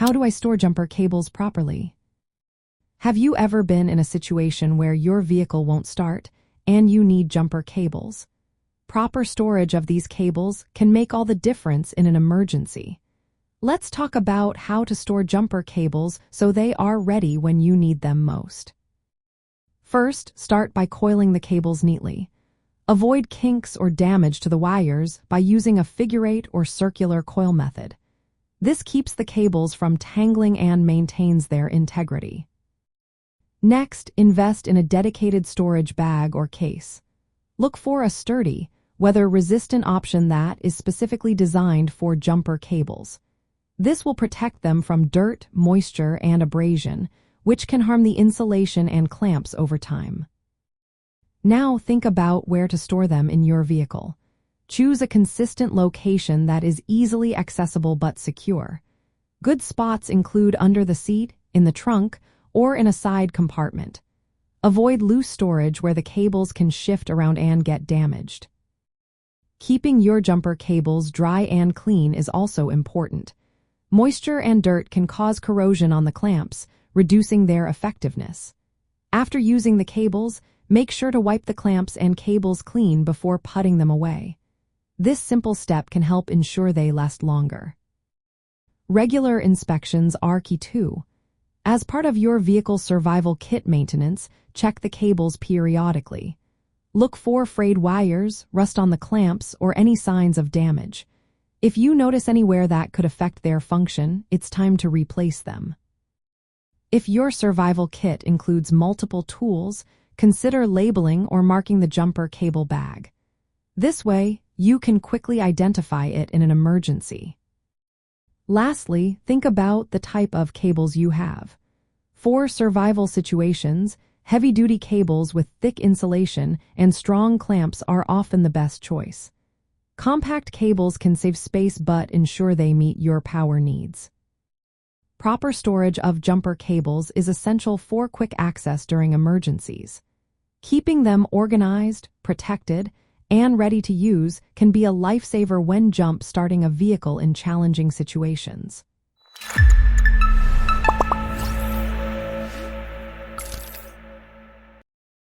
How do I store jumper cables properly? Have you ever been in a situation where your vehicle won't start and you need jumper cables? Proper storage of these cables can make all the difference in an emergency. Let's talk about how to store jumper cables so they are ready when you need them most. First, start by coiling the cables neatly. Avoid kinks or damage to the wires by using a figure-8 or circular coil method. This keeps the cables from tangling and maintains their integrity. Next, invest in a dedicated storage bag or case. Look for a sturdy, weather-resistant option that is specifically designed for jumper cables. This will protect them from dirt, moisture, and abrasion, which can harm the insulation and clamps over time. Now think about where to store them in your vehicle. Choose a consistent location that is easily accessible but secure. Good spots include under the seat, in the trunk, or in a side compartment. Avoid loose storage where the cables can shift around and get damaged. Keeping your jumper cables dry and clean is also important. Moisture and dirt can cause corrosion on the clamps, reducing their effectiveness. After using the cables, make sure to wipe the clamps and cables clean before putting them away. This simple step can help ensure they last longer. Regular inspections are key too. As part of your vehicle survival kit maintenance, check the cables periodically. Look for frayed wires, rust on the clamps, or any signs of damage. If you notice anywhere that could affect their function, it's time to replace them. If your survival kit includes multiple tools, consider labeling or marking the jumper cable bag. This way, you can quickly identify it in an emergency. Lastly, think about the type of cables you have. For survival situations, heavy-duty cables with thick insulation and strong clamps are often the best choice. Compact cables can save space but ensure they meet your power needs. Proper storage of jumper cables is essential for quick access during emergencies. Keeping them organized, protected, and ready to use can be a lifesaver when jump starting a vehicle in challenging situations.